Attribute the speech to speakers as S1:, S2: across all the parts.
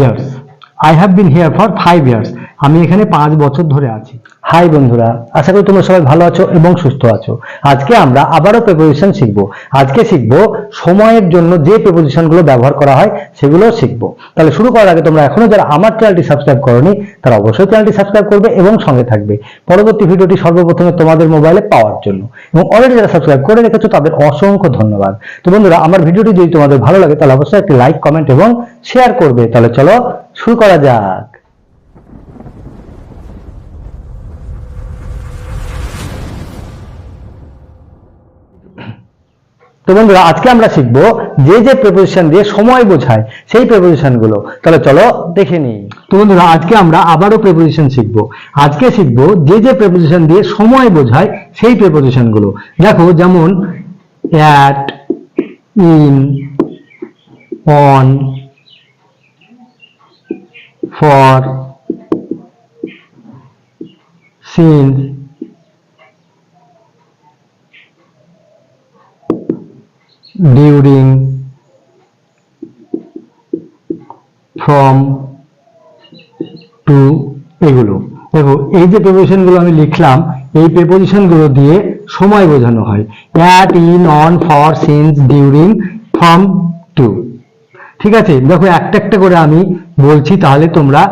S1: years. I have been here for 5 years. আমি এখানে 5 বছর ধরে আছি। হাই বন্ধুরা, আশা করি তোমরা সবাই ভালো আছো এবং সুস্থ আছো। আজকে আমরা আবারও প্রিপোজিশন শিখব। আজকে শিখব সময়ের জন্য যে প্রিপোজিশনগুলো ব্যবহার করা হয় সেগুলো শিখব। তাহলে শুরু করার আগে তোমরা এখনো যারা আমার চ্যানেলটি সাবস্ক্রাইব করোনি তারা অবশ্যই চ্যানেলটি সাবস্ক্রাইব করবে এবং সঙ্গে থাকবে পরবর্তী ভিডিওটি সর্বপ্রথমে তোমাদের মোবাইলে পাওয়ার জন্য। এবং অলরেডি যারা সাবস্ক্রাইব করে রেখেছো তাদের অসংখ্য ধন্যবাদ। তো বন্ধুরা, আমার ভিডিওটি যদি তোমাদের ভালো লাগে তাহলে অবশ্যই একটি লাইক, কমেন্ট এবং শেয়ার করবে। তাহলে চলো শুরু করা যাক। তো বন্ধুরা, আজকে আমরা শিখব যে যে প্রিপোজিশন দিয়ে সময় বোঝায় সেই প্রিপোজিশন গুলো। তাহলে চলো দেখে নিই। তো বন্ধুরা, আজকে আমরা আবারও প্রিপোজিশন শিখব। আজকে শিখব যে যে প্রিপোজিশন দিয়ে সময় বোঝায় সেই প্রিপোজিশন গুলো। দেখো, যেমন at, in, on, for, since, during, from, to, এগুলো। দেখো, এই যে প্রিপোজিশন গুলো আমি লিখলাম, এই প্রিপোজিশন গুলো দিয়ে সময় বোঝানো হয়। At, in, on, for, since, during, from, to. ঠিক আছে, দেখো একটা একটা করে আমি বলছি, তাহলে তোমরা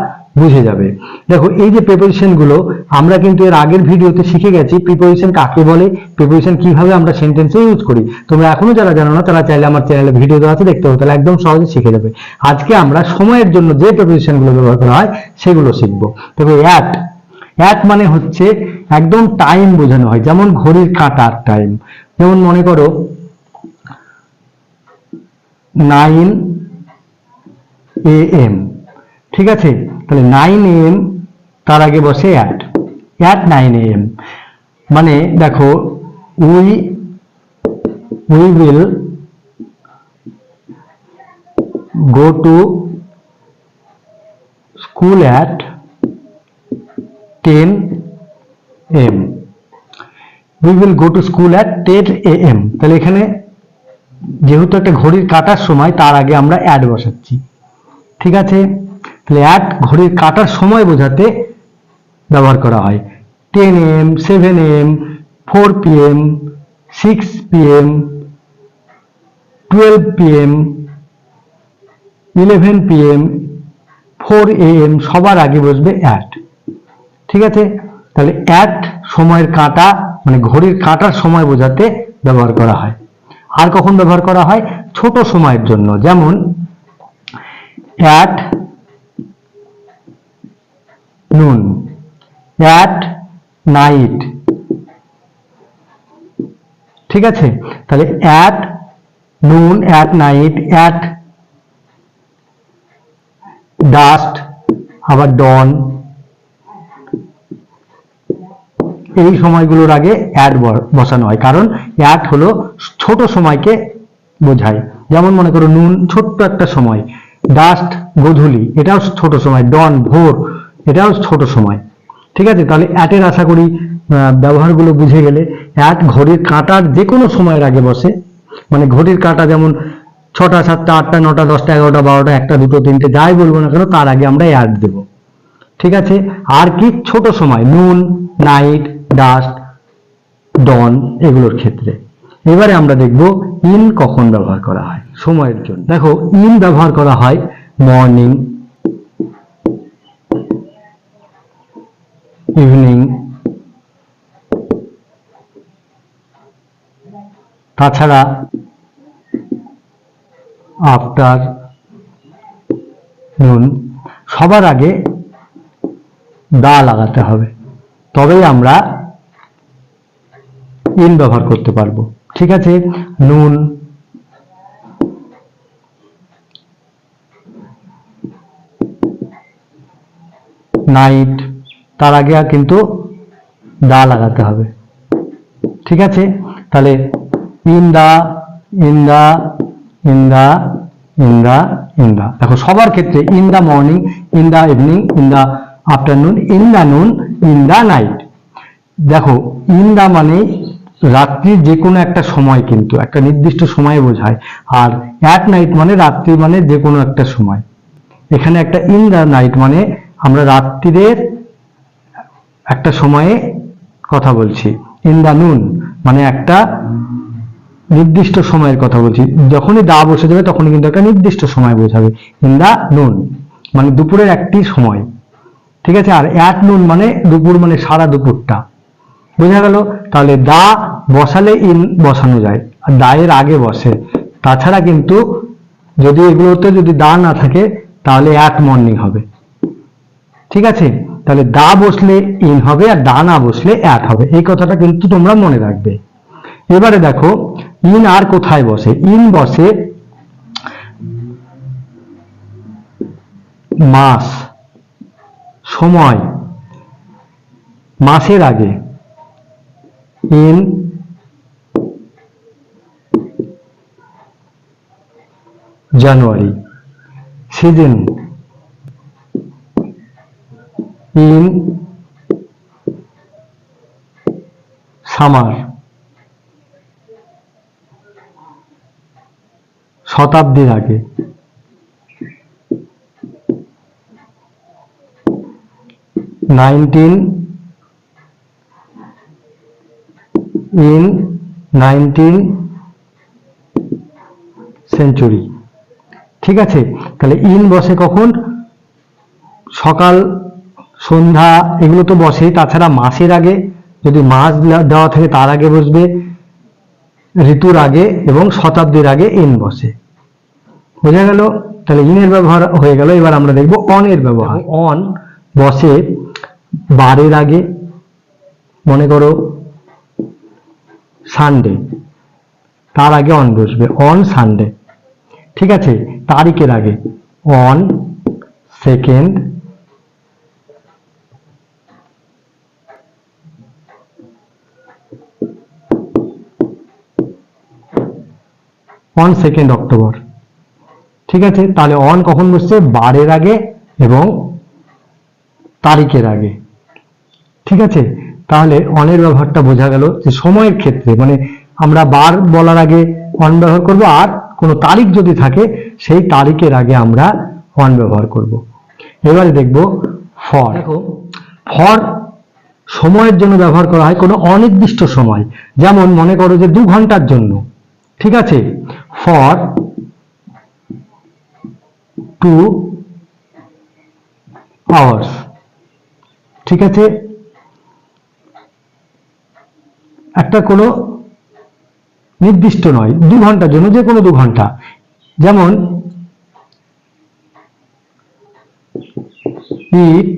S1: বুঝে যাবে। দেখো, এই যে প্রিপোজিশন গুলো আমরা কিন্তু এর আগের ভিডিওতে শিখে গেছি প্রিপোজিশন কাকে বলে, প্রিপোজিশন কিভাবে আমরা সেন্টেন্সে ইউজ করি। তোমরা এখনো যারা জানো না তারা চাইলে আমার চ্যানেলে ভিডিও দেওয়া আছে, দেখতে হবে, তাহলে একদম সহজে শিখে যাবে। আজকে আমরা সময়ের জন্য যে প্রিপোজিশন গুলো ব্যবহার করা হয় সেগুলো শিখবো। দেখো, অ্যাট, অ্যাট মানে হচ্ছে একদম টাইম বোঝানো হয়, যেমন ঘড়ির কাঁটার টাইম। যেমন মনে করো 9 AM, ঠিক আছে, তাহলে 9 AM তার আগে বসে অ্যাট, অ্যাট 9 AM। মানে দেখো, we will go to school at 10 AM। We will go to school at 10 AM। তাহলে এখানে যেহেতু একটা ঘড়ির কাটার সময়, তার আগে আমরা অ্যাট বসাচ্ছি। ঠিক আছে, তাহলে অ্যাট ঘড়ির কাটার সময় বোঝাতে ব্যবহার করা হয়। 10 AM, 7 AM, 4 PM, 6 PM, 12 PM, 11 PM, 4 AM, সবার আগে বসবে অ্যাট। ঠিক আছে, তাহলে অ্যাট সময়ের কাঁটা মানে ঘড়ির কাটার সময় বোঝাতে ব্যবহার করা হয়। আর কখন ব্যবহার করা হয়? ছোট সময়ের জন্য, যেমন অ্যাট নুন, অ্যাট নাইট। ঠিক আছে, তাহলে at noon, at night, at dust, আবার ডন, এই সময়গুলোর আগে অ্যাট বসানো হয়, কারণ অ্যাট হলো ছোট সময়কে বোঝায়। যেমন মনে করো নুন ছোট্ট একটা সময়, ডাস্ট গোধূলি, এটাও ছোট সময়, ডন ভোর, এটাও ছোট সময়। ঠিক আছে, তাহলে অ্যাটের আশা করি ব্যবহারগুলো বুঝে গেলে। অ্যাট ঘড়ির কাঁটার যে কোনো সময়ের আগে বসে, মানে ঘড়ির কাঁটা যেমন 6টা, 7টা, 8টা, 9টা, 10টা, 11টা, 12টা, 1টা, 2টো, 3টে, যাই বলবো না কেন তার আগে আমরা অ্যাট দেব। ঠিক আছে, আর কি ছোট সময়, নুন, নাইট, ডাস্ট, ডন, এগুলোর ক্ষেত্রে। এবারে আমরা দেখব ইন কখন ব্যবহার করা হয় সময়ের জন্য। দেখো, ইন ব্যবহার করা হয় মর্নিং, ইভিনিং, তাছাড়া আফটার নুন। সবার আগে দা লাগাতে হবে, তবেই আমরা ইন ব্যবহার করতে পারবো। ঠিক আছে, নুন, নাইট, তার আগে কিন্তু দা লাগাতে হবে। ঠিক আছে, তাহলে in the, in the, in the, in the, in the. দেখো, সবার ক্ষেত্রে in the morning, in the evening, in the afternoon, in the noon, in the night. দেখো, ইন দা মানে রাত্রির যে কোনো একটা সময়, কিন্তু একটা নির্দিষ্ট সময় বোঝায়। আর অ্যাট নাইট মানে রাত্রি, মানে যে কোনো একটা সময়। এখানে একটা ইন দ্য নাইট মানে আমরা রাত্রির একটা সময়ে কথা বলছি। ইন দ্য নুন মানে একটা নির্দিষ্ট সময়ের কথা বলছি। যখনই দা বসে যাবে তখনই কিন্তু একটা নির্দিষ্ট সময় বোঝাবে। ইন দ্য নুন মানে দুপুরের একটি সময়, ঠিক আছে। আর অ্যাট নুন মানে দুপুর মানে সারা দুপুরটা, বোঝা গেল। তাহলে দা বসালে ইন বসানো যায়, আর দা এর আগে বসে। তাছাড়া কিন্তু যদি এগুলোতে যদি দা না থাকে তাহলে অ্যাট মর্নিং হবে, ঠিক আছে। তাহলে দা বসলে ইন হবে আর দা না বসলে অ্যাট হবে, এই কথাটা কিন্তু তোমরা মনে রাখবে। এবারে দেখো ইন আর কোথায় বসে। ইন বসে মাস সময়, মাসের আগে। In January, season in summer, শতাব্দীর আগে। 19 in 19th century, ঠিক আছে। তাহলে ইন বসে কখন? সকাল সন্ধ্যা এগুলো তো বসেই, তাছাড়া মাসের আগে, যদি মাস দেওয়া থাকে তার আগে বসবে, ঋতুর আগে এবং শতাব্দীর আগে ইন বসে, বোঝা গেল। তাহলে ইনের ব্যবহার হয়ে গেল। এবার আমরা দেখব অন এর ব্যবহার। অন বসে বারের আগে, মনে করো সানডে, তার আগে অন বসবে, অন সানডে, ঠিক আছে। তারিখের আগে অন সেকেন্ড অক্টোবর, ঠিক আছে। তাহলে অন কখন বসছে? বারের আগে এবং তারিখের আগে, ঠিক আছে। তাহলে অনের ব্যবহারটা বোঝা গেল যে সময়ের ক্ষেত্রে মানে আমরা বার বলার আগে অন ব্যবহার করব, আর কোনো তারিখ যদি থাকে সেই তারিখের আগে আমরা অন ব্যবহার করব। এবারে দেখব ফর। দেখো ফর সময়ের জন্য ব্যবহার করা হয় কোনো অনির্দিষ্ট সময়, যেমন মনে করো যে 2 ঘন্টার জন্য, ঠিক আছে। ফর 2 hours, ঠিক আছে। একটা কোনো নির্দিষ্ট নয়, 2 ঘন্টার জন্য, যে কোনো 2 ঘন্টা। যেমন it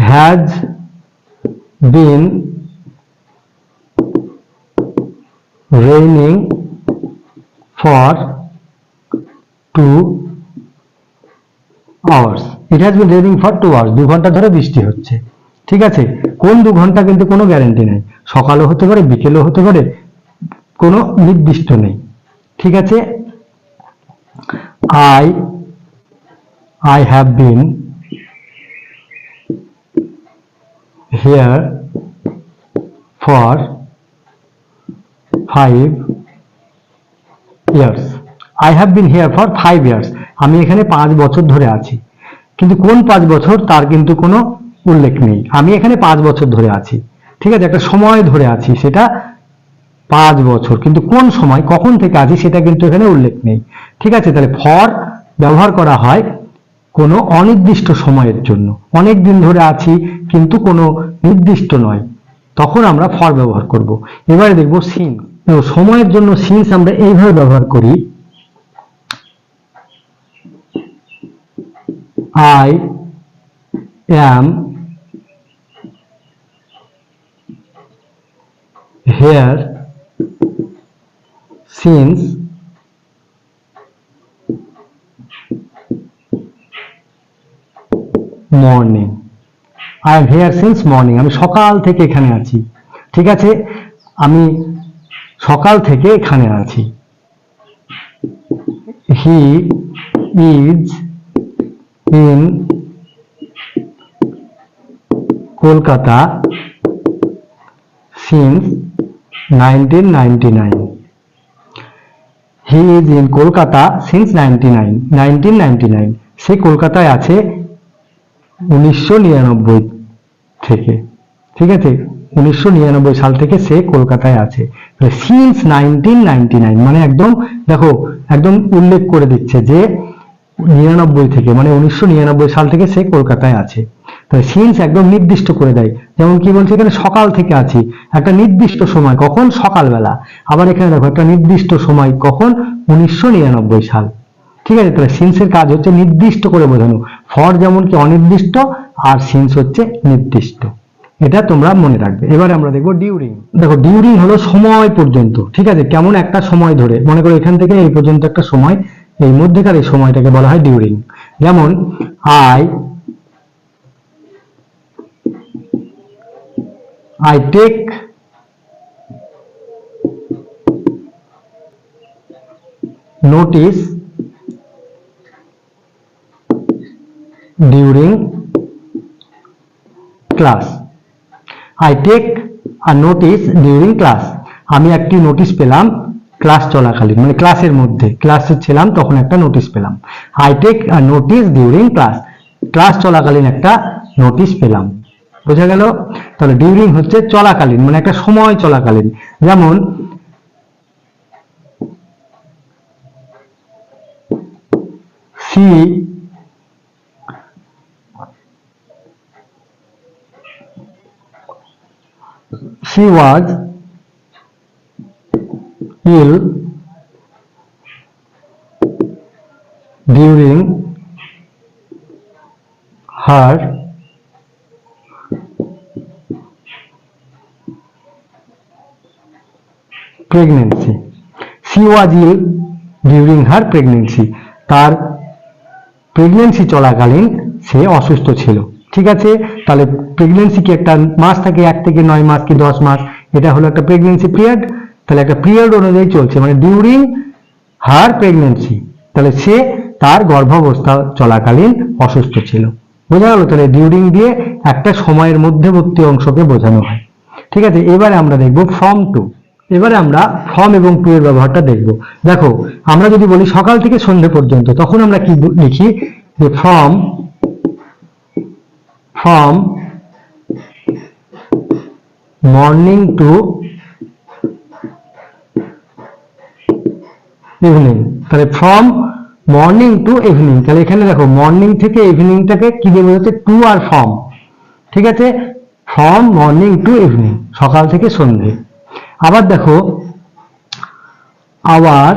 S1: has been raining for 2 hours, it has been raining for 2 hours, 2 ঘন্টা ধরে বৃষ্টি হচ্ছে, ঠিক আছে। কোন 2 ঘন্টা কিন্তু কোনো গ্যারান্টি নেই, সকালও হতে পারে বিকেলও হতে পারে, কোনো নির্দিষ্ট নেই, ঠিক আছে। I have been here for 5 years, I have been here for 5 years, আমি এখানে 5 বছর ধরে আছি, কিন্তু কোন 5 বছর তার কিন্তু কোনো উল্লেখ নেই। আমি এখানে 5 বছর ধরে আছি, ঠিক আছে, একটা সময় ধরে আছি, সেটা 5 বছর, কিন্তু কোন সময় কখন থেকে আছি সেটা কিন্তু এখানে উল্লেখ নেই, ঠিক আছে। তাহলে ফর ব্যবহার করা হয় কোনো অনির্দিষ্ট সময়ের জন্য, অনেক দিন ধরে আছি কিন্তু কোনো নির্দিষ্ট নয়, তখন আমরা ফর ব্যবহার করব। এবারে দেখব সিন্স। সময়ের জন্য সিন্স আমরা এইভাবে ব্যবহার করি, I am here since morning, I am here since morning, আমি সকাল থেকে এখানে আছি, ঠিক আছে, আমি সকাল থেকে এখানে আছি। He is in Kolkata since 1999, he is in Kolkata since 1999 সে কলকাতায় আছে 1999 থেকে। ঠিক আছে, 1999 সাল থেকে সে কলকাতায় আছে। সিন্স 1999 মানে একদম দেখো একদম উল্লেখ করে দিচ্ছে যে 99 থেকে, মানে 1999 সাল থেকে সে কলকাতায় আছে। তাহলে সিন্স একদম নির্দিষ্ট করে দেয়। যেমন কি বলছে এখানে, সকাল থেকে আছি, একটা নির্দিষ্ট সময় কখন, সকালবেলা। আবার এখানে দেখো একটা নির্দিষ্ট সময় কখন, 1999 সাল। ঠিক আছে, তাহলে সিন্সের কাজ হচ্ছে নির্দিষ্ট করে বোঝানো। ফর যেমন কি অনির্দিষ্ট, আর সিন্স হচ্ছে নির্দিষ্ট। এটা তোমরা মনে রাখবে। এবারে আমরা দেখবো ডিউরিং। দেখো ডিউরিং হলো সময় পর্যন্ত। ঠিক আছে, কেমন একটা সময় ধরে, মনে করো এখান থেকে এই পর্যন্ত একটা সময়, এই মধ্যেকার এই সময়টাকে বলা হয় ডিউরিং। যেমন I take notice during class. I take a notice during class. আমি একটি নোটিশ পেলাম ক্লাস চলাকালীন, মানে ক্লাসের মধ্যে, ক্লাসে ছিলাম তখন একটা নোটিশ পেলাম। I take a notice during class. Class চলাকালীন একটা নোটিশ পেলাম। বোঝা গেল? তাহলে ডিউরিং হচ্ছে চলাকালীন, মানে একটা সময় চলাকালীন। যেমন she was ill during her pregnancy. She was ill during her pregnancy. তার প্রেগন্যান্সি চলাকালীন সে অসুস্থ ছিল। ঠিক আছে, তাহলে প্রেগন্যান্সি কি একটা মাস থাকে, 1 থেকে 9 মাস কি 10 মাস, এটা হলো একটা প্রেগন্যান্সি পিরিয়ড। তাহলে একটা পিরিয়ড অনুযায়ী চলছে, মানে ডিউরিং হার প্রেগন্যান্সি, তাহলে সে তার গর্ভাবস্থা চলাকালীন অসুস্থ ছিল। বোঝা গেল? তাহলে ডিউরিং দিয়ে একটা সময়ের মধ্যবর্তী অংশকে বোঝানো হয়। ঠিক আছে, এবারে আমরা দেখব ফ্রম টু। এবারে আমরা ফ্রম এবং টু এর ব্যবহারটা দেখব। দেখো আমরা যদি বলি সকাল থেকে সন্ধ্যে পর্যন্ত, তখন আমরা কি লিখি, যে ফ্রম মর্নিং টু ইভিনিং। তাহলে ফ্রম মর্নিং টু ইভিনিং, তাহলে এখানে দেখো মর্নিং থেকে ইভিনিংটাকে কি দিয়ে বোঝাচ্ছে, টু আর ফ্রম। ঠিক আছে, ফ্রম মর্নিং টু ইভিনিং, সকাল থেকে সন্ধ্যে। আবার দেখো our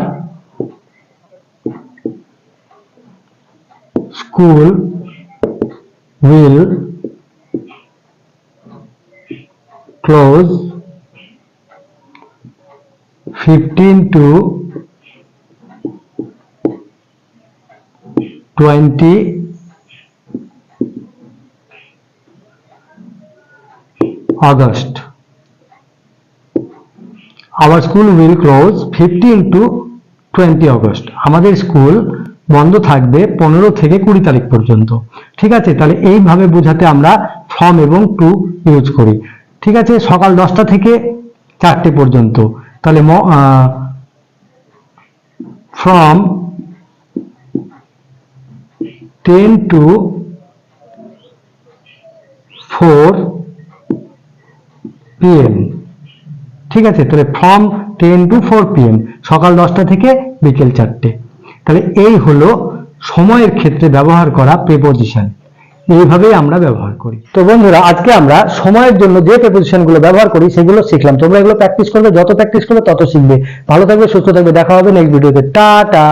S1: school will close 15 to 20 August. Our school will close 15 to 20 August. আমাদের স্কুল বন্ধ থাকবে 15 থেকে 20 তারিখ পর্যন্ত। ঠিক আছে, তাহলে এইভাবে বোঝাতে আমরা ফ্রম এবং টু ইউজ করি। ঠিক আছে, সকাল 10টা থেকে 4টে পর্যন্ত, তাহলে ফ্রম 10 to 4 PM। ঠিক আছে, তাহলে ফ্রম 10 to 4 PM, সকাল 10টা থেকে বিকেল 4টে। তাহলে এই হলো সময়ের ক্ষেত্রে ব্যবহার করা প্রিপোজিশন। এইভাবেই আমরা ব্যবহার করি। তো বন্ধুরা, আজকে আমরা সময়ের জন্য যে প্রিপোজিশন গুলো ব্যবহার করি সেগুলো শিখলাম। তোমরা এগুলো প্র্যাকটিস করবে, যত প্র্যাকটিস করবে তত শিখবে। ভালো থাকবে, সুস্থ থাকবে, দেখা হবে নেক্সট ভিডিওতে। টাটা।